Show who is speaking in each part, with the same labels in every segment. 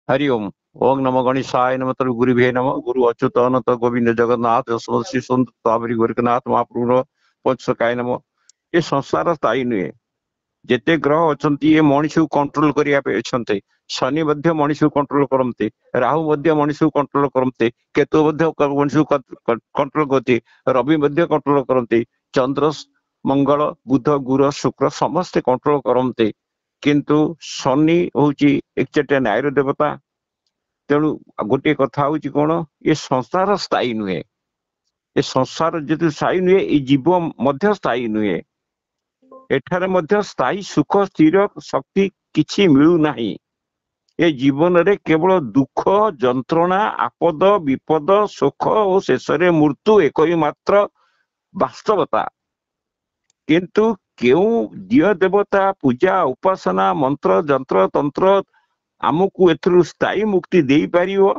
Speaker 1: हरि ओम। ओम नमो गणेशाय नमः। तब गुरुभ्ये नमः। गुरु अच्युत अनंत गोविंद जगन्नाथ श्री सुंदर गोरखनाथ महाप्रभु पंचकाय नमः। ये संसार स्थायी नुहे। जेते ग्रह अच्छा ये मनीष को कंट्रोल करते। शनि मनीष को कंट्रोल करते, राहु मनीष को कंट्रोल करते, केतु मनीष को कंट्रोल करते, रवि कंट्रोल करते, चंद्र मंगल बुध गुरु शुक्र समस्ते कंट्रोल करते। किंतु शनि हूँ एक न्यायर देवता। तेणु गोटे कथा हूँ कौन, ये संसार स्थायी नुहे। ये संसार जो स्थायी नुहे, ये जीव मध्य स्थायी नुहे। एठारे मध्य स्थायी सुख स्थिर शक्ति किछि मिलू नाही। ये जीवन रे केवल दुख जंत्रणा आपद विपद सुख और शेष मृत्यु एक ही मात्र वास्तवता। किंतु क्यों दिय देवता पूजा उपासना मंत्र जंत्र तंत्र आमको एथुरु स्थायी मुक्ति दे पारियो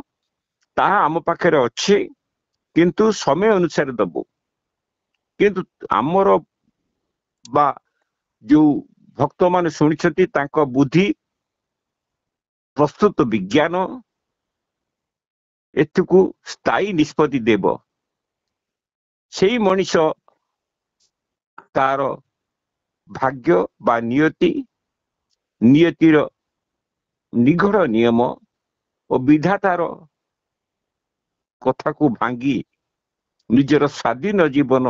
Speaker 1: ताहा आम पाखरे अच्छे, किंतु समय अनुसार दबो। किंतु आमर बा जो भक्त मान शुणी तांको बुद्धि प्रस्तुत विज्ञान एथुकु स्थायी निष्पत्ति देव। से मनीष तार भाग्य बा नियति नियतिर निगढ़ नियम और विधातार कथा को भांगी निजर स्वाधीन जीवन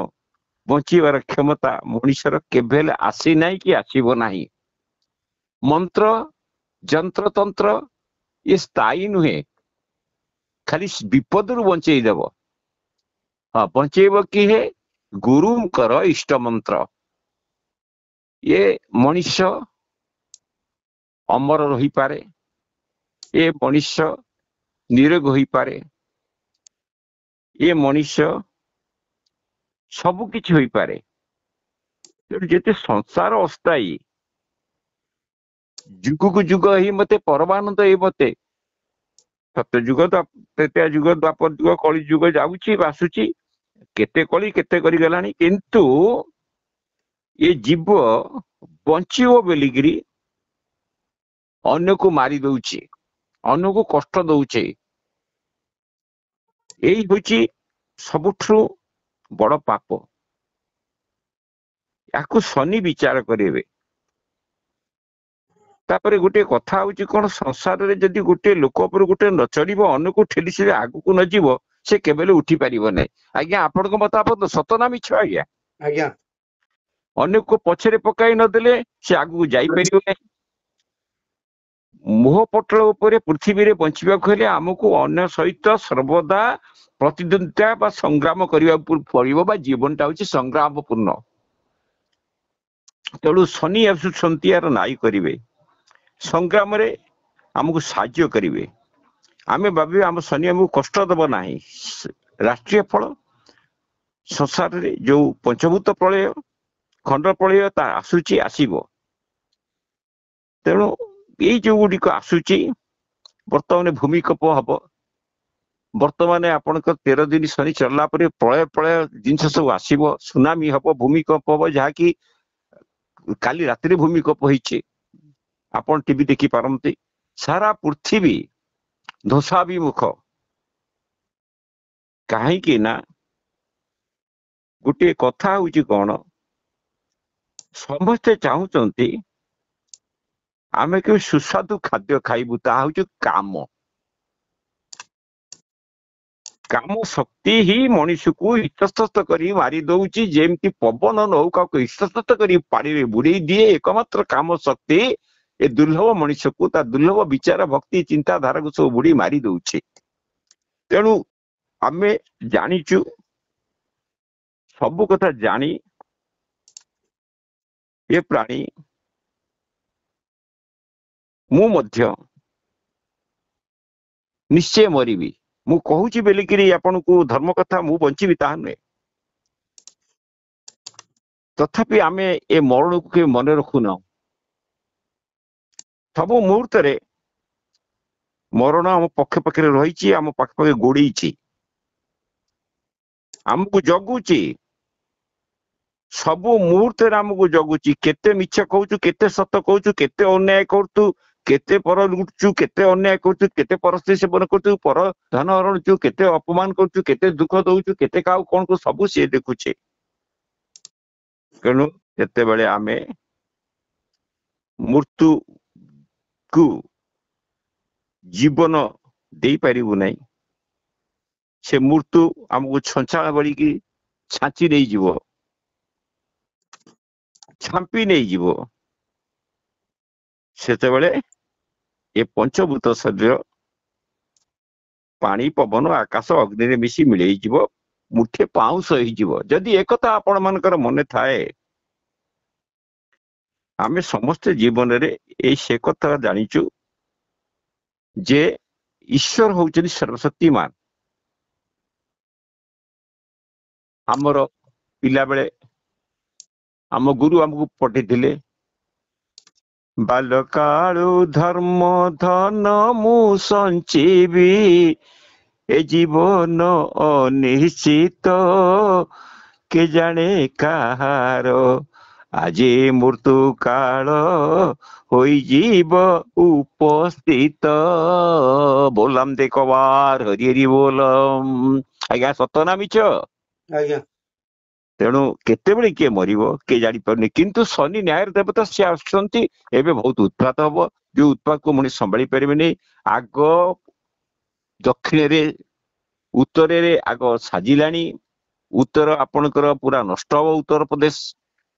Speaker 1: बंचार क्षमता मनुष्यर केवेले आसी ना कि आसीब नाही। मंत्र जंत्र तंत्र ये स्थायी नुहे, खाली विपद रु बंचेदेव। हाँ बंचेब किए गुरुंकर इष्ट मंत्र। ये मनुष्य अमर रही पारे, ये मनुष्य निरोग होई पारे, ये मनुष्य सबु किछि होई पारे। जेते संसार अस्थायी जुग को जुग ही मते परमानंद ये मते सत्य जुग त्रेता जुग द्वापर जुग कली जुग जाउची बासुची केते कली केते करी गलानी। किंतु ये जीव बंचियो बेलिगिरी अन्य को मारी दउची, अन्य को कष्ट दउचे। यही होची सबुठु बड़ पाप। याकु शनि विचार करेबे। तापरे गोटे कथा होची कोन, संसार रे जदि गोटे लोक पर गोटे न चढ़िबो अन्य को ठेली से आगु को न जीवो से केबेले उठी परिबो नै। आज्ञा आपण को मत आप सत ना मिछ आज्ञा?
Speaker 2: आज्ञा
Speaker 1: अन्य को पछरे पकाई न देले से आगु जाई परिबो नै। मोह पटल उपरे पृथ्वी रे बंचिबा खले हमकु अन्य सहित सर्वदा प्रतिद्वंदिता बा संग्राम करिबा पड़िबो बा जीवनटा होची संग्रामपूर्ण। तेणु शनि आसुछंती यार नाई करिवे संग्राम रे हमको साहाय्य करिवे। आमे भाबे हम शनि हमको कष्ट दब नाही। राष्ट्रीय फल संसार रे जो पंचभूत प्रलय खंड प्रलय ता आसुची आसीबो। तेणु ये जो गुड़िक आसुची वर्तमान भूमिकंप हम। वर्तमान आपण 13 दिन शनि चलला पर प्रलय प्रलय जिनस सब आसीबो, सुनामी हम भूमिकंप हम जहाँकि काली रात्रि भूमिकंप होइछे। आपण टीवी देखि पारंती सारा पृथ्वी ध्वंसाभिमुख। कहीं ना गोटे कथा होची कौन, समस्ते चाहूचंती आमे के सुस्वादु खाद्य खाइबु, ता होची काम। काम शक्ति ही मनुष्य को इतस्तत करी मारी दउची। जेमती पवन नौका को इतस्तत करी पानी रे बुड़े दिए, एकमात्र काम शक्ति ये दुर्लभ मनुष्य को ता दुर्लभ विचार भक्ति चिंताधारा को सब बुड़ी मारी दउची। तेणु आमे जानिचु सबु कथा जानी ये प्राणी मु मध्य निश्चय मरिबी। मु कहूची बेलिकिरी आपन को धर्म कथा मु बंचिबी ताहा नुहे। तथापि आमे ए मरण को के मन रखुना। सब मुहूर्त रे मरण आम पक्षे पक्षे रही, आम पाखे पाखे गोड़ी आमको जगुची। सबु मुहूर्त आमको जगुची। केते मिछ कहूचु, केते सत कहूचु, केते अन्याय करतु, केते पर लुटचु केते अन्याय करचु केते परस्त्री सेवन करचु पर धन हरणचु केते अपमान करचु केते दुख दउचु केते काउ कोन को सब से देखुछे तेणु जेतेबेले आमे मृत्यु को जीवन दे पारिबु नै से मृत्यु हमको छंचा बड़ी की छाची नहीं जीवो छांपी नहीं जीवो सेतेबेले ये पंचभूत शरीर पानी पवन आकाश अग्नि रे मिसी मिलई जीवो मुठे पाउस होई जीवो जदि एकता आपण मानकर मने थाए आमे समस्त जीवन रे ए से कथा जानिचु जे ईश्वर होउचनि सर्वशक्तिमान हमर पिला बेले हम गुरु हमको पठेथिले बालकालु धर्म धन मु संचीवी ए जीवन अनिश्चित के जाने कहार आज मृत्यु काल होई जीव उपस्थित बोलम देखवार हरि हरि बोलम आज्ञा सतना मिछ
Speaker 2: आज्ञा
Speaker 1: तेणु केतेबेले किए मरिबो के जानी पारनी किंतु शनि न्याय देवता से आसुचंती एबे बहुत उत्पात हबो जो उत्पात को मनी संभाली परिबेनी आग दक्षिण रे उत्तर रे आग साजिलानी उत्तर आपणकर पूरा नष्ट हबो उत्तर प्रदेश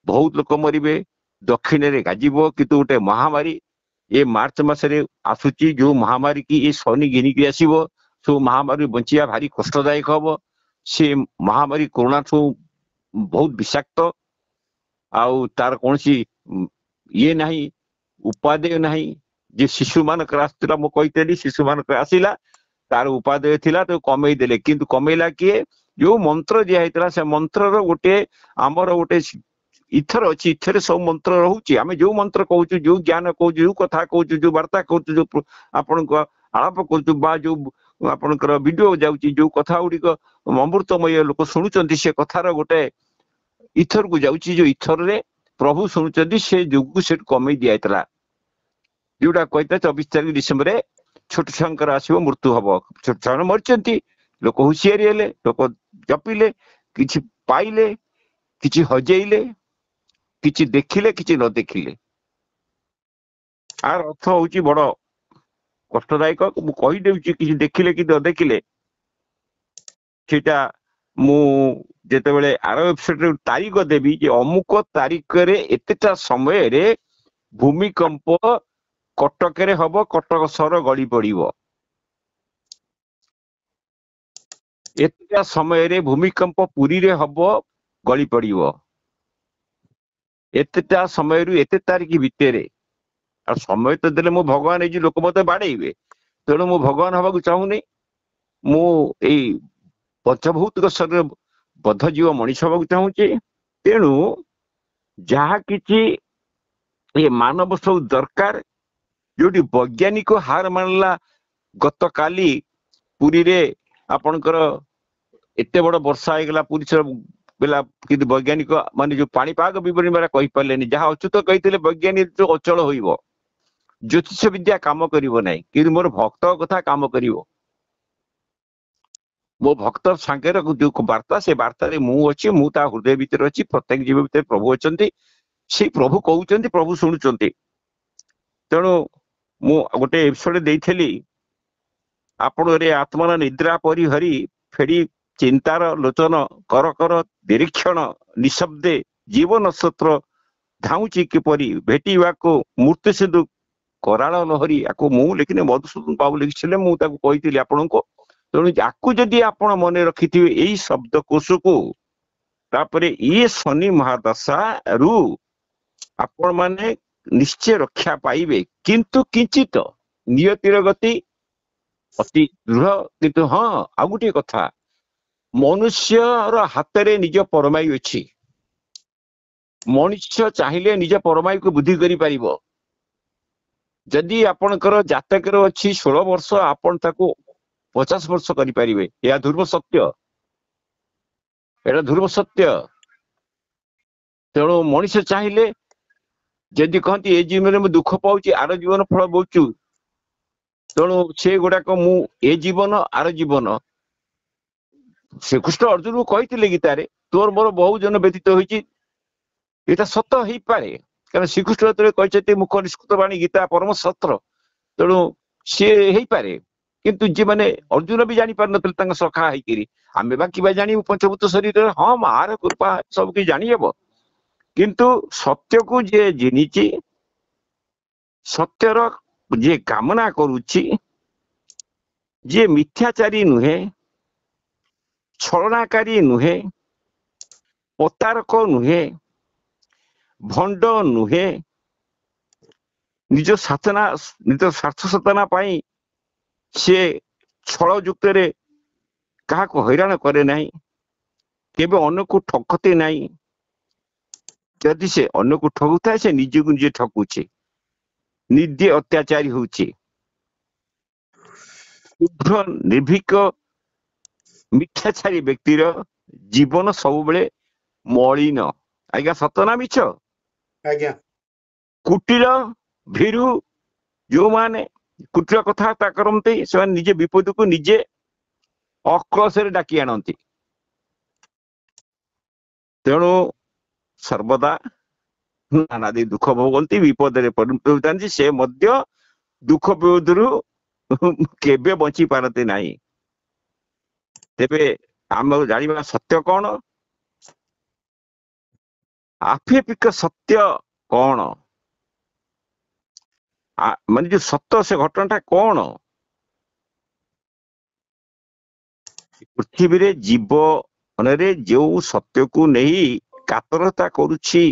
Speaker 1: बहुत लोक मरिबे दक्षिण रे गाजिबो किंतु गोटे महामारी ये मार्च मास रे आसुची जो महामारी की ये शनि घिनी की आसीबो सो महामारी बंचिया भारी कष्टदायक हबो से महामारी कोरोना ठू बहुत विषाक्त आउ तार कौन सी ये नहीं उपादेय नहीं जे शिशु मानक आसला मु कहितली शिशु मानक आसिला तार उपादेय थिला तो कमेई देले किंतु कमेला किए जो मंत्र दिया हेतला से मंत्र रो गोटे हमर गोटे इथर अछि इथरे सब मंत्र रहउची आमे जो मंत्र कहउचु जो ज्ञान कहउचु जो कथा कहउचु जो वार्ता कहउचु जो आपण को आलाप कहउचु बा जो आपणकर वीडियो जाउची जो कथा उडिक अमृतमय लोक सुनुचंती से कथार गोटे इथर को जाउची जो इथर रे प्रभु सुनुचंती से जुग से कमेई दियातला जोटा कहता 24 तारिख डिसेंबर रे छोट शंकर आसीबो मृत्यु हबो छोट छन मरचंती लोक हुसियारी हेले लोक जपिले किछि पाइले किछि हजेइले किछि देखिले किछि न देखिले आर अर्थ होउची बड़ कष्टदायक मु कहि देउची किछि देखिले कि न देखिले सेटा मु जेतेबेले आर वेबसाइट रे तारीख देबी जे अमुक तारीख रे एतेटा समय रे भूमिकंप कटक रे हबो कटक सहर गड़ी पड़िबो एतेटा समय रे भूमिकंप पुरी रे हबो गड़ी पड़िबो एतेटा समय रु एते तारीख भितरे आ समय तो देले मु भगवान ए लोक मते बाड़ेइबे तेणु मु भगवान हबाकू चाहूनी मु एई पंचभूत शरीर बद्ध जीव मनीष हबाकू चाहूची तेणु जहा किछि ये मानव सब दरकार जोटी वैज्ञानिक हार मानला गत काली पुरी रे आपणकर एते बड़ वर्षा हेगला पुरी से बेला कि वैज्ञानिक माने जो पाणीपाग विवरणी मेरा कहि पारलेनी जहा अच्युत कहितले वैज्ञानिक जो अचल होइबो ज्योतिष विद्या काम करिवो नै कि मोर भक्त कथा काम करिवो मो भक्त सांगे जो वार्ता से वार्ता रे मु अछि मु ता हृदय भीतर अछि प्रत्येक जीव भीतर प्रभु अछंती से प्रभु कहउचंती प्रभु सुनुचंती तेणु मु गोटे एपिसोड देइथली आपण रे आत्मन निद्रा परि हरि फेडी चिंतार लोचन कर कर निरीक्षण निशब्दे जीवन सत्र धाउची किपरि भेटिवा को मूर्ति सिंधु कराल लहरी आको मु लेकिन मधुसूदन बाबू लिखिले मु ताको कहितली आपण को तेणु आकु जदि आपण मने रखिथिबे एई शब्द कोश को तापरे ये शनि महादशा रु आपण माने निश्चय रक्षा पाइबे किंतु किंचित नियतिर गति अति दृढ़ किंतु हाँ आ गोटे कथा मनुष्य हाथ रे निज परमायु अछि मनुष्य चाहिए निज परमायु को बुद्धि करि पारिबो जदि आपणकर जातक रो अछि 16 वर्ष आपण ताको 50 वर्ष करि पारिबे या ध्रुव सत्य एटा ध्रुव सत्य तेणु मनुष्य चाहिए ଯଦି କହନ୍ତି ଏ ଜୀବନରେ ମୁଁ ଦୁଃଖ ପାଉଛି ଆର ଜୀବନ ଫଳ ପାଉଛୁ, ତେଣୁ ସେ ଗୁଡାକ ମୁଁ ଏ ଜୀବନ ଆର ଜୀବନ। ଶ୍ରୀକୃଷ୍ଣ ଅର୍ଜୁନକୁ କହିଥିଲେ ଗୀତାରେ ତୋର ମୋର ବହୁ ଜନ ବ୍ୟତୀତ ହୋଇଛି, ଏଇଟା ସତ ହେଇପାରେ, କାରଣ ଶ୍ରୀକୃଷ୍ଣ ଯେତେବେଳେ କହିଛନ୍ତି ମୁଖ ନିଷ୍କୃତ ବାଣୀ ଗୀତା ପରମ ସତ୍ର, ତେଣୁ ସିଏ ହେଇପାରେ। କିନ୍ତୁ ଯେଉଁମାନେ ଅର୍ଜୁନ ବି ଜାଣିପାରିନଥିଲେ ତାଙ୍କ ସଖା ହେଇକିରି, ଆମେ ବା କିବା ଜାଣିବୁ ପଞ୍ଚଭୂତ ଶରୀରରେ, ହଁ ମାର କୃପା ସବୁ କିଛି ଜାଣିହବ, କିନ୍ତୁ ସତ୍ୟକୁ ଯିଏ ଜିନିଛି, ସତ୍ୟର ଯିଏ କାମନା କରୁଛି, ଯିଏ ମିଥ୍ୟାଚାରୀ ନୁହେଁ, ଛଳନାକାରୀ ନୁହେଁ, ପ୍ରତାରକ ନୁହେଁ, ଭଣ୍ଡ ନୁହେଁ, ନିଜ ସ୍ୱାର୍ଥ ସାଧନା ପାଇଁ ସିଏ ଛଳ ଯୁକ୍ତରେ କାହାକୁ ହଇରାଣ କରେ ନାହିଁ, କେବେ ଅନ୍ୟକୁ ଠକତେ ନାହିଁ। ଯଦି ସେ ଅନ୍ୟକୁ ଠକୁଥାଏ ସେ ନିଜକୁ ନିଜେ ଠକୁଛି, ନିଜେ ଅତ୍ୟାଚାରୀ ହଉଛି। ଶୁଭ୍ର ନିର୍ଭୀକ ମିଥ୍ୟାଚାରୀ ବ୍ୟକ୍ତିର ଜୀବନ ସବୁବେଳେ ମଳିନ। ଆଜ୍ଞା ସତ ନା ମିଛ?
Speaker 2: ଆଜ୍ଞା
Speaker 1: କୁଟିଳ ଭୀରୁ ଯୋଉମାନେ କୁଟିଳ କଥାବାର୍ତ୍ତା କରନ୍ତି ସେମାନେ ନିଜେ ବିପଦକୁ ନିଜେ ଅକ୍ଳେଶରେ ଡାକି ଆଣନ୍ତି। ତେଣୁ ସର୍ବଦା ନାନାଦି ଦୁଃଖ ଭୋଗନ୍ତି, ବିପଦରେ ପରିଣତ ହୋଇଥାନ୍ତି, ସେ ମଧ୍ୟ ଦୁଃଖ ବିପଦରୁ କେବେ ବଞ୍ଚି ପାରନ୍ତି ନାହିଁ। ତେବେ ଆମେ ଜାଣିବା ସତ୍ୟ କଣ, ଆପେକ୍ଷିକ ସତ୍ୟ କଣ, ମାନେ ଯୋଉ ସତ ସେ ଘଟଣାଟା କଣ? ପୃଥିବୀରେ ଜୀବନରେ ଯୋଉ ସତ୍ୟକୁ ନେଇ କାତରତା କରୁଛି,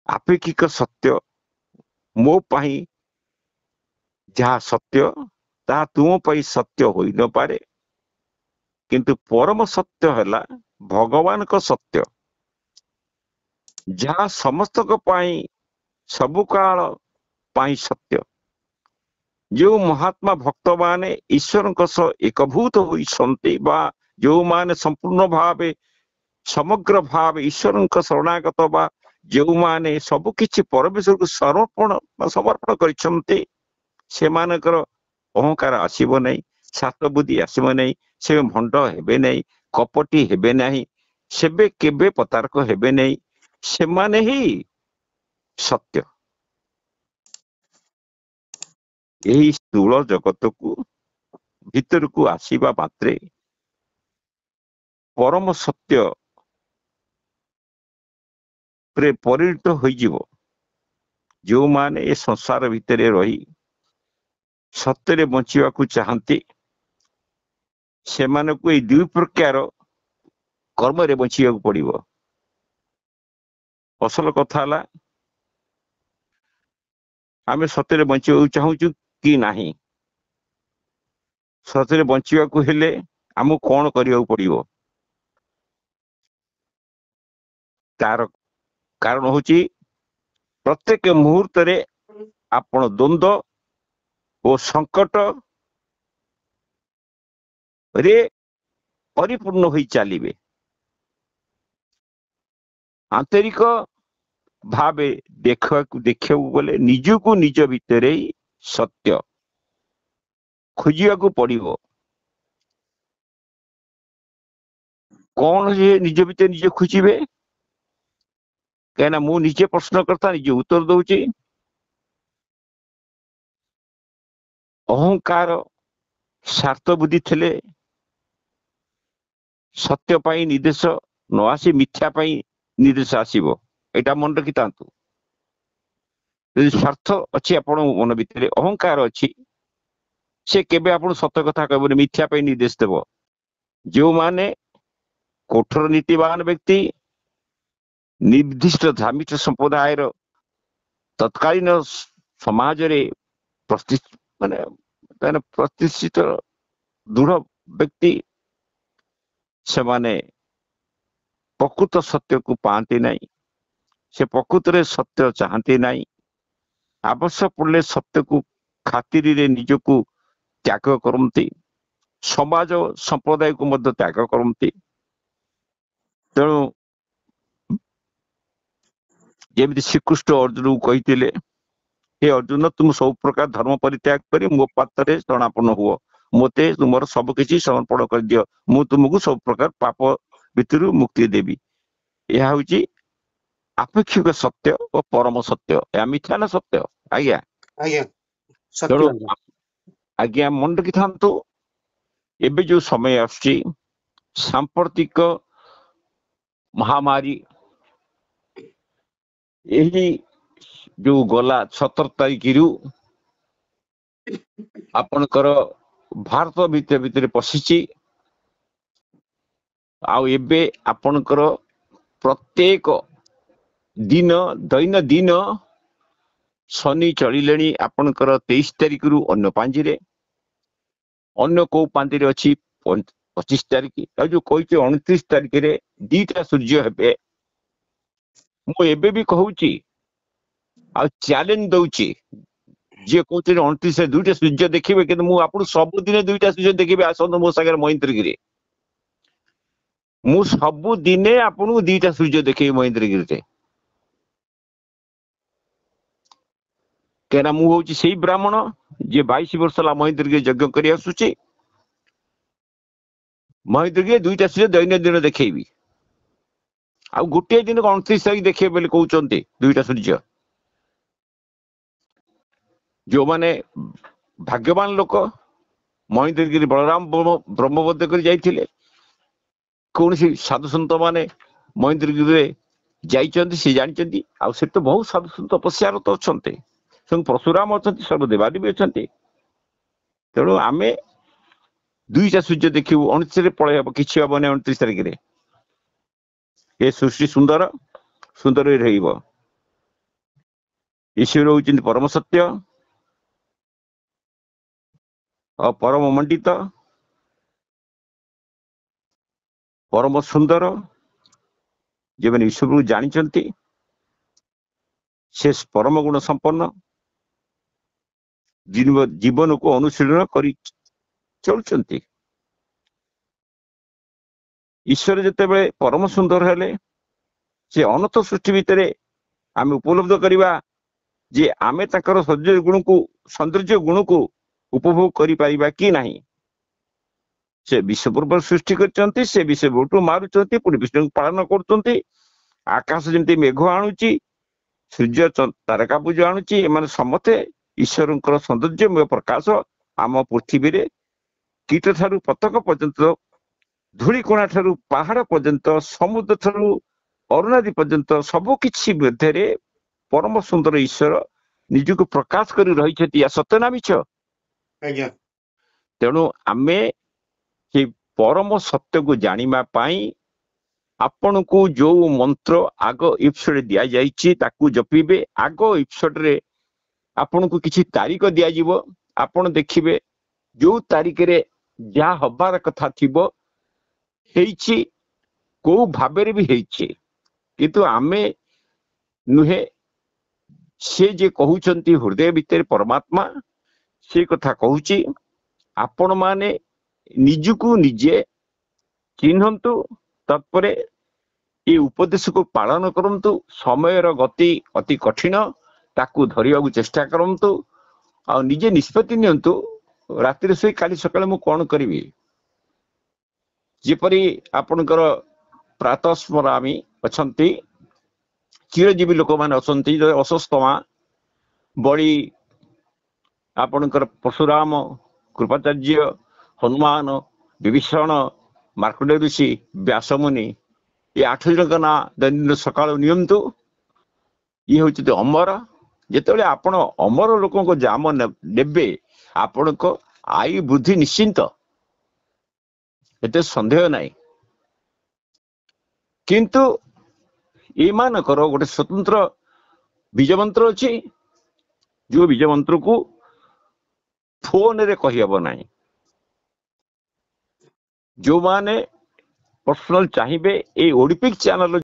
Speaker 1: ଆପେକ୍ଷିକ ସତ୍ୟ, ମୋ ପାଇଁ ଯାହା ସତ୍ୟ ତାହା ତୁମ ପାଇଁ ସତ୍ୟ ହୋଇନପାରେ, କିନ୍ତୁ ପରମ ସତ୍ୟ ହେଲା ଭଗବାନଙ୍କ ସତ୍ୟ, ଯାହା ସମସ୍ତଙ୍କ ପାଇଁ ସବୁ କାଳ ପାଇଁ ସତ୍ୟ। ଯେଉଁ ମହାତ୍ମା ଭକ୍ତମାନେ ଈଶ୍ୱରଙ୍କ ସହ ଏକଭୂତ ହୋଇଛନ୍ତି ବା ଯେଉଁମାନେ ସମ୍ପୂର୍ଣ୍ଣ ଭାବେ ସମଗ୍ର ଭାବେ ଈଶ୍ୱରଙ୍କ ଶରଣାଗତ ବା ଯେଉଁମାନେ ସବୁ କିଛି ପରମେଶ୍ୱରକୁ ସମର୍ପଣ କରିଛନ୍ତି, ସେମାନଙ୍କର ଅହଙ୍କାର ଆସିବ ନାହିଁ, ସାତ ବୁଦ୍ଧି ଆସିବ ନାହିଁ, ସେ ଭଣ୍ଡ ହେବେ ନାହିଁ, କପଟି ହେବେ ନାହିଁ, ସେବେ କେବେ ପ୍ରତାରକ ହେବେ ନାହିଁ, ସେମାନେ ହିଁ ସତ୍ୟ। ଏହି ସ୍ଥୂଳ ଜଗତକୁ ଭିତରକୁ ଆସିବା ମାତ୍ରେ ପରମ ସତ୍ୟ ପରିଣତ ହୋଇଯିବ। ଯେଉଁମାନେ ଏ ସଂସାର ଭିତରେ ରହି ସତ୍ୟରେ ବଞ୍ଚିବାକୁ ଚାହାନ୍ତି, ସେମାନଙ୍କୁ ଏଇ ଦୁଇ ପ୍ରକାର କର୍ମରେ ବଞ୍ଚିବାକୁ ପଡିବ। ଅସଲ କଥା ହେଲା ଆମେ ସତ୍ୟରେ ବଞ୍ଚିବାକୁ ଚାହୁଁଛୁ କି ନାହିଁ। ସତ୍ୟରେ ବଞ୍ଚିବାକୁ ହେଲେ ଆମକୁ କଣ କରିବାକୁ ପଡିବ? ତାର କାରଣ ହଉଛି ପ୍ରତ୍ୟେକ ମୁହୂର୍ତ୍ତରେ ଆପଣ ଦ୍ୱନ୍ଦ୍ୱ ଓ ସଂକଟ ରେ ପରିପୂର୍ଣ୍ଣ ହୋଇ ଚାଲିବେ। ଆନ୍ତରିକ ଭାବେ ଦେଖିବାକୁ ଗଲେ ନିଜକୁ ନିଜ ଭିତରେ ସତ୍ୟ ଖୋଜିବାକୁ ପଡିବ। କଣ ଯେ ନିଜ ଭିତରେ ନିଜେ ଖୋଜିବେ? କାହିଁକିନା ମୁଁ ନିଜେ ପ୍ରଶ୍ନକର୍ତ୍ତା, ନିଜେ ଉତ୍ତର ଦଉଛି। ଅହଙ୍କାର ସ୍ୱାର୍ଥ ବୁଦ୍ଧି ଥିଲେ ସତ୍ୟ ପାଇଁ ନିର୍ଦ୍ଦେଶ ନ ଆସି ମିଥ୍ୟା ପାଇଁ ନିର୍ଦ୍ଦେଶ ଆସିବ, ଏଇଟା ମନେ ରଖିଥାନ୍ତୁ। ଯଦି ସ୍ୱାର୍ଥ ଅଛି ଆପଣଙ୍କ ମନ ଭିତରେ, ଅହଙ୍କାର ଅଛି, ସେ କେବେ ଆପଣ ସତ୍ୟ କଥା କହିବନି, ମିଥ୍ୟା ପାଇଁ ନିର୍ଦ୍ଦେଶ ଦେବ। ଯେଉଁମାନେ କଠୋର ନୀତିବାନ ବ୍ୟକ୍ତି, ନିର୍ଦ୍ଦିଷ୍ଟ ଧାର୍ମିକ ସମ୍ପ୍ରଦାୟର ତତ୍କାଳୀନ ସମାଜରେ ପ୍ରତିଷ୍ଠିତ ଦୃଢ ବ୍ୟକ୍ତି, ସେମାନେ ପ୍ରକୃତ ସତ୍ୟକୁ ପାଆନ୍ତି ନାହିଁ, ସେ ପ୍ରକୃତରେ ସତ୍ୟ ଚାହାନ୍ତି ନାହିଁ। ଆବଶ୍ୟକ ପଡ଼ିଲେ ସତ୍ୟକୁ ଖାତିରିରେ ନିଜକୁ ତ୍ୟାଗ କରନ୍ତି, ସମାଜ ସମ୍ପ୍ରଦାୟକୁ ମଧ୍ୟ ତ୍ୟାଗ କରନ୍ତି। ତେଣୁ ଯେମିତି ଶ୍ରୀକୃଷ୍ଣ ଅର୍ଜୁନକୁ କହିଥିଲେ, हे अर्जुन तुम सब प्रकार धर्म परित्याग करी मो पात्रे शरणापन्न हुओ, मोते तुमर सब किछि समर्पण कर दियो, मु तुमको सब प्रकार पाप भितर मुक्ति देवी। यह हूँ आपेक्षिक सत्य और परम सत्य, या मिथ्या ना सत्य आज्ञा।
Speaker 2: आज्ञा
Speaker 1: तेणु
Speaker 2: सत्य
Speaker 1: आज्ञा मन रखि था एबे जो समय आसुची सांप्रतिक महामारी यही जो गला 17 तारीख रु आपनकर भारत भितर भितर पशिची आउ एबे आपनकर प्रत्येक दिन दैन दिन शनि चलिले आपनकर 23 तारीख रु अन्य पांजी रे, अन्य को पांजी रे अछि 25 तारीख, आ जो कोइ 29 तारीख रे दीटा सूर्य हेबे। मु एबे भी कहूची आ चैलेंज दउची जे कहते 29 रे दुईटा सूर्य देखिबे, कि मु आपन सब दिन दुईटा सूर्य देखिबे आसन मो सागर महेंद्रगिरी रे, मु सब दिने आपन दुईटा सूर्य देखिबे महेंद्रगिरी रे। केना मु होची सेही ब्राह्मण जे 22 वर्ष ला महेंद्रगिरी यज्ञ करी आसुची, महेंद्रगिरी दुईटा सूर्य दैनंदिन देखिबी, आ गोटे दिन 29 तारीख देखिबे बोली कहउचंती दुईटा सूर्य। जो माने भाग्यवान लोक महेंद्रगिरी बलराम ब्रह्मबद्ध कर जाइथिले, कौन सी साधु संत माने महेंद्रगिरी रे जाइचंती, से जानिचंती। आ से तो बहुत साधु संत तपस्यारत अछंती, संग परशुराम अछंती, सर्वदेवादी भी अछंती। तेणु आमे दुईटा सूर्य देखिबु, 29 रे पळे हबो, किछि हबो ने 29 तारीख रे। ए सृष्टि सुंदर सुंदर रहिबो। ईश्वर होउचंती परम सत्य और परम मंडित, परम सुंदर, जे माने ईश्वर को जानिचंती, से परम गुण संपन्न, जीवन को अनुशीलन करी चलुचंती। ईश्वर जेतेबेले परम सुंदर हेले, से अनंत सृष्टि भितरे आमे उपलब्ध करिबा जे आमे ताकर सौंदर्य गुण को उपभोग करि पारिबा कि नाही। से विश्व पूर्व सृष्टि करचंती, से विश्व बोटू मारुचंती, पुणी विष्णु पालन करचंती। आकाश जेमती मेघ आणुची, सूर्य तारका पुंज आणुची, एमाने समते ईश्वरंकर सौंदर्यमय प्रकाश आम पृथ्वी रे कीट ठारू पतंग पर्यंत, धूलिकोणा ठारू पहाड़ पर्यंत, समुद्र ठारू अरुणादि पर्यंत सबु किछि मध्यरे परम सुंदर ईश्वर निजको प्रकाश करी रहिछथि। या सत्य ना मिछ?
Speaker 2: आज्ञा
Speaker 1: तेणु आमे से परम सत्य को जानिबा पाई आपण को जो मंत्र आग एपिसोड दिया जाइछि ताकू जपिबे। आग एपिसोड रे आपण को किछि तारीख दिया जिवो, आपण देखिबे जो तारीख रे जा हबार कथा थिबो हेइछि, को भाबेरे भी हेइछि, किंतु आमे नुहे से जे कहउचंती हृदय भितर परमात्मा से कथा कहउछि। आपण माने निजको निजे चिन्हंतु, तत्परे ये उपदेश को पालन करंतु। समयर गति अति कठिन, ताकू धरिया चेष्टा करंतु, आ निजे निष्पत्ति नियंतु राति सोई काली सकाळे मु कोन करिवि। जेपरि आपणकर प्रातः स्मरामि अछंती, चिरजीवी लोक माने अछंती, असस्तमा बड़ी आपणकर परशुराम, कृपाचार्य, हनुमान, विभीषण, मार्कंडेय ऋषि, व्यासमुनि, ये 8 जन ना दैनिक सकाळ नियंतु। ये होची अमर। जेतेबेले आपण अमर लोकों को जाम नेबे, आपण को आयु बुद्धि निश्चिंत, एते संदेह नाही। किंतु एमानकर गोटे स्वतंत्र बीज मंत्र अछि, जो बीज मंत्र को फोन रे कहि हबो नाही। जो माने पर्सनल चाहिए ए ओडिपिक चैनल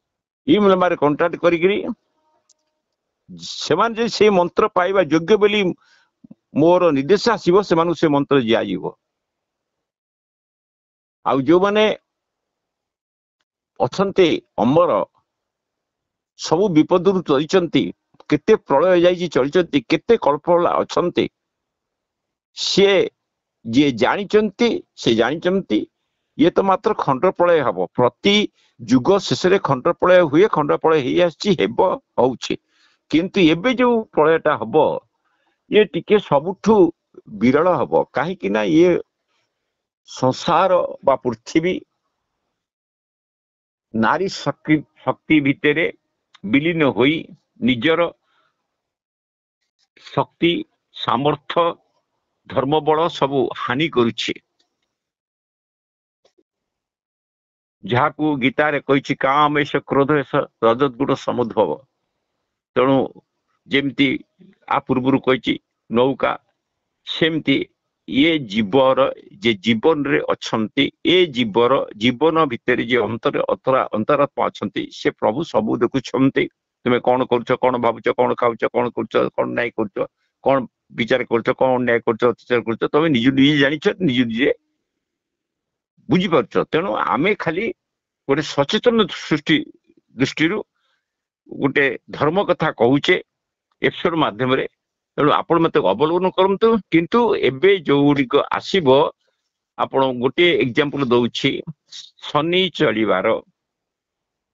Speaker 1: ईमेल मारे कांटेक्ट करिकरी सेमान जे से मंत्र पाइबा योग्य बोली मोर निर्देश आसीबो, सेमानु से मंत्र जिया जीवो। आउ जो माने अछंते अमर, ସବୁ ବିପଦରୁ ଚଳିଛନ୍ତି, କେତେ ପ୍ରଳୟ ଯାଇଛି ଚଳିଛନ୍ତି, କେତେ କଳ୍ପନା ଅଛନ୍ତି, ସିଏ ଯିଏ ଜାଣିଛନ୍ତି ସେ ଜାଣିଛନ୍ତି। ଇଏ ତ ମାତ୍ର ଖଣ୍ଡ ପ୍ରଳୟ ହବ, ପ୍ରତି ଯୁଗ ଶେଷରେ ଖଣ୍ଡ ପ୍ରଳୟ ହୁଏ, ଖଣ୍ଡ ପ୍ରଳୟ ହେଇ ଆସିଛି, ହେବ, ହଉଛି। କିନ୍ତୁ ଏବେ ଯୋଉ ପ୍ରଳୟଟା ହବ ଇଏ ଟିକେ ସବୁଠୁ ବିରଳ ହବ, କାହିଁକି ନା ଇଏ ସଂସାର ବା ପୃଥିବୀ ନାରୀ ଶକ୍ତି ଭିତରେ ବିଲୀନ ହୋଇ ନିଜର ଶକ୍ତି ସାମର୍ଥ୍ୟ ଧର୍ମବଳ ସବୁ ହାନି କରୁଛି, ଯାହାକୁ ଗୀତାରେ କହିଛି କାମେଶ କ୍ରୋଧେଶ ରଜତଗୁଣ ସମୁଦ୍ଭବ। ତେଣୁ ଯେମିତି ଆ ପୂର୍ବରୁ କହିଛି ନୌକା, ସେମିତି ଇଏ ଜୀବର ଯେ ଜୀବନରେ ଅଛନ୍ତି, ଏ ଜୀବର ଜୀବନ ଭିତରେ ଯେ ଅନ୍ତରାତ୍ମା ଅଛନ୍ତି, ସେ ପ୍ରଭୁ ସବୁ ଦେଖୁଛନ୍ତି। ତୁମେ କଣ କରୁଛ, କଣ ଭାବୁଛ, କଣ ଖାଉଛ, କଣ କରୁଛ, କଣ ନ୍ୟାୟ କରୁଛ, କଣ ବିଚାର କରୁଛ, କଣ ନ୍ୟାୟ କରୁଛ, ଅତ୍ୟାଚାର କରୁଛ, ତମେ ନିଜେ ଜାଣିଛ, ନିଜେ ବୁଝିପାରୁଛ। ତେଣୁ ଆମେ ଖାଲି ଗୋଟେ ସଚେତନ ଦୃଷ୍ଟିରୁ ଗୋଟେ ଧର୍ମ କଥା କହୁଛେ ଏପିସୋଡ ମାଧ୍ୟମରେ। ତେଣୁ ଆପଣ ମତେ ଅବଲୋକନ କରନ୍ତୁ। କିନ୍ତୁ ଏବେ ଯୋଉଗୁଡ଼ିକ ଆସିବ, ଆପଣ ଗୋଟିଏ ଏକ୍ଜାମ୍ପଲ ଦଉଛି, ଶନି ଚଳିବାର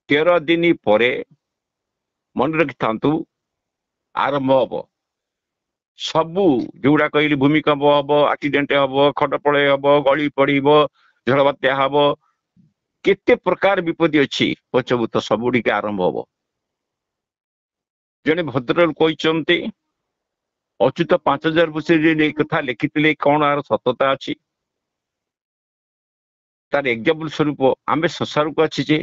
Speaker 1: 13 ଦିନ ପରେ ମନେ ରଖିଥାନ୍ତୁ ଆରମ୍ଭ ହବ ସବୁ ଯୋଉଗୁଡା କହିଲି, ଭୂମିକମ୍ପ ହବ, ଆକ୍ସିଡେଣ୍ଟ ହବ, ଖଣ୍ଡ ପ୍ରଳୟ ହବ, ଗଳି ପଡିବ, ଝଡ଼ ବାତ୍ୟା ହବ, କେତେ ପ୍ରକାର ବିପତ୍ତି ଅଛି ପଛଭୂତ, ସବୁଗୁଡ଼ିକ ଆରମ୍ଭ ହବ। ଜଣେ ଭଦ୍ରରୁ କହିଛନ୍ତି ଅଚ୍ୟୁତ 5000 ବର୍ଷରେ କଥା ଲେଖିଥିଲେ, କଣ ଆର ସତତା ଅଛି? ତାର ଏକ୍ଜାମ୍ପଲ ସ୍ୱରୂପ ଆମେ ସଂସାରକୁ ଆସିଛେ,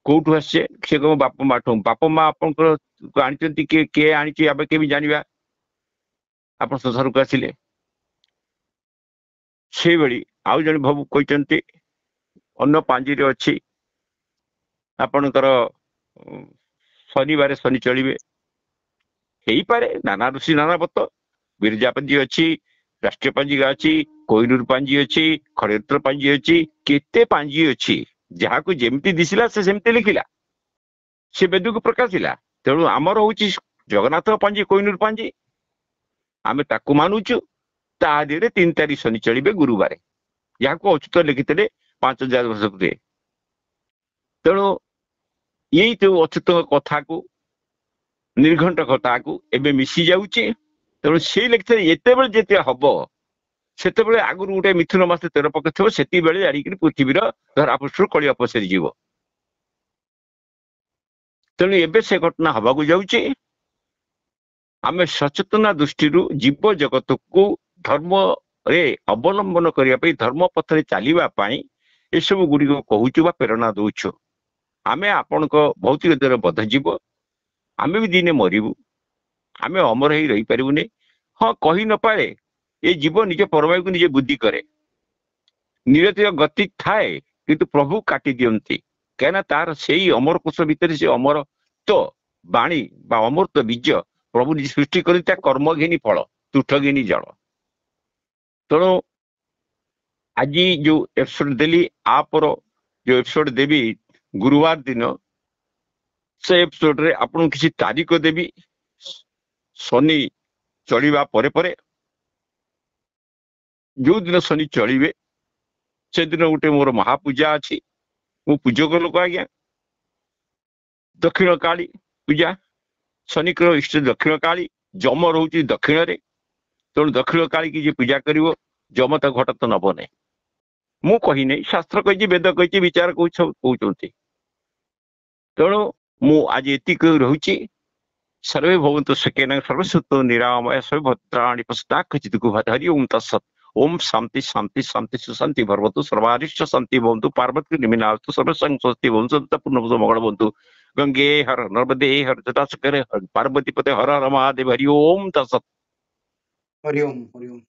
Speaker 1: କୋଉଠୁ ଆସିଛେ? ସେ କହିବ ବାପା ମାଠୁ। ବାପା ମା ଆପଣଙ୍କର ଆଣିଛନ୍ତି, କିଏ ଆଣିଛି ଆମେ କେମିତି ଜାଣିବା? ଆପଣ ସଂସାରକୁ ଆସିଲେ। ସେଇଭଳି ଆଉ ଜଣେ ଭାବୁ କହିଛନ୍ତି ଅନ୍ୟ ପାଞ୍ଜିରେ ଅଛି ଆପଣଙ୍କର ଶନିବାର ଶନି ଚଳିବେ, ହେଇପାରେ। ନାନା ଋଷି ନାନା ମତ, ବିରଜା ପାଞ୍ଜି ଅଛି, ରାଷ୍ଟ୍ରୀୟ ପାଞ୍ଜିକା ଅଛି, କୋହିନୂର ପାଞ୍ଜି ଅଛି, ଖଡଗତ୍ର ପାଞ୍ଜି ଅଛି, କେତେ ପାଞ୍ଜି ଅଛି। ଯାହାକୁ ଯେମିତି ଦିଶିଲା ସେ ସେମିତି ଲେଖିଲା, ସେ ବେଦକୁ ପ୍ରକାଶିଲା। ତେଣୁ ଆମର ହଉଛି ଜଗନ୍ନାଥ ପାଞ୍ଜି, କୋହିନୂର ପାଞ୍ଜି, ଆମେ ତାକୁ ମାନୁଛୁ। ତା ଦେହରେ 3 ତାରିଖ ଶନି ଚଳିବେ ଗୁରୁବାର, ଯାହାକୁ ଅଚ୍ୟୁତ ଲେଖିଥିଲେ 5000 ବର୍ଷ ପୂର୍ବେ। ତେଣୁ ଏଇ ଯୋଉ ଅଚ୍ୟୁତଙ୍କ କଥାକୁ, ନିର୍ଘଣ୍ଟ କଥାକୁ ଏବେ ମିଶି ଯାଉଛି। ତେଣୁ ସେଇ ଲେଖିଥିଲେ ଯେତେବେଳେ ଯେତେ ହବ, ସେତେବେଳେ ଆଗରୁ ଗୋଟେ ମିଥୁନ ମାସ 13 ପକ୍ଷ ଥିବ, ସେତିକିବେଳେ ଜାଣିକିରି ପୃଥିବୀର ଧରାପୃଷ୍ଠରୁ କଳି ଅପସରି ଯିବ। ତେଣୁ ଏବେ ସେ ଘଟଣା ହବାକୁ ଯାଉଛି। ଆମେ ସଚେତନ ଦୃଷ୍ଟିରୁ ଜୀବ ଜଗତକୁ ଧର୍ମରେ ଅବଲମ୍ବନ କରିବା ପାଇଁ, ଧର୍ମ ପଥରେ ଚାଲିବା ପାଇଁ ଏସବୁ ଗୁଡ଼ିକ କହୁଛୁ ବା ପ୍ରେରଣା ଦଉଛୁ। ଆମେ ଆପଣଙ୍କ ଭୌତିକ ଦେହରେ ବଦ୍ଧଜୀବ, ଆମେ ବି ଦିନେ ମରିବୁ, ଆମେ ଅମର ହେଇ ରହିପାରିବୁନି। ହଁ, କହି ନପାରେ, ଏ ଜୀବ ନିଜ ପରମାୟୁକୁ ନିଜେ ବୁଦ୍ଧି କରେ, ନିରତିର ଗତି ଥାଏ, କିନ୍ତୁ ପ୍ରଭୁ କାଟି ଦିଅନ୍ତି। କାହିଁକିନା ତାର ସେଇ ଅମର କୋଷ ଭିତରେ ସେ ଅମରତ୍ୱ ବାଣୀ ବା ଅମୃତ ବୀଜ ପ୍ରଭୁ ନିଜେ ସୃଷ୍ଟି କରି, ତା କର୍ମ ଘେନି ଫଳ, ତୁଠ ଘେନି ଜଳ। ତେଣୁ ଆଜି ଯୋଉ ଏପିସୋଡ ଦେଲି, ଆପର ଯୋଉ ଏପିସୋଡ ଦେବି ଗୁରୁବାର ଦିନ, ସେ ଏପିସୋଡରେ ଆପଣଙ୍କୁ କିଛି ତାରିଖ ଦେବି ଶନି ଚଳିବା ପରେ ପରେ। ଯୋଉ ଦିନ ଶନି ଚଳିବେ ସେଦିନ ଗୋଟେ ମୋର ମହାପୂଜା ଅଛି। ମୁଁ ପୂଜକ ଲୋକ ଆଜ୍ଞା। ଦକ୍ଷିଣ କାଳୀ ପୂଜା, ଶନିଙ୍କର ଇଷ୍ଟ ଦକ୍ଷିଣ କାଳୀ, ଯମ ରହୁଛି ଦକ୍ଷିଣରେ। ତେଣୁ ଦକ୍ଷିଣ କାଳୀ କି ଯିଏ ପୂଜା କରିବ, ଯମ ତା ଘଟ ତ ନବ ନାହିଁ। ମୁଁ କହିନାହିଁ, ଶାସ୍ତ୍ର କହିଛି, ବେଦ କହିଛି, ବିଚାର କହୁଛି, ସବୁ କହୁଛନ୍ତି। ତେଣୁ ମୁଁ ଆଜି ଏତିକି ରହୁଛି। सर्वे भवन्तु सुखिनः सर्वे सन्तु निरामया सर्वे भद्राणि पश्यन्तु हरि ओम तत्सत्। ओम शांति शांति शांति सुशांति भवतु, सर्वारिष्ट शांति भवन्तु, पार्वती निमिनास्तु, सर्व संस्वस्ति भवन्तु, पूर्णभूत मंगल भवन्तु। गंगे हर, नर्मदे हर, जटाशंकरे हर, पार्वती पते हर हर महादेव, हरि ओम तत्सत्।
Speaker 2: हरि ओम हरि ओम।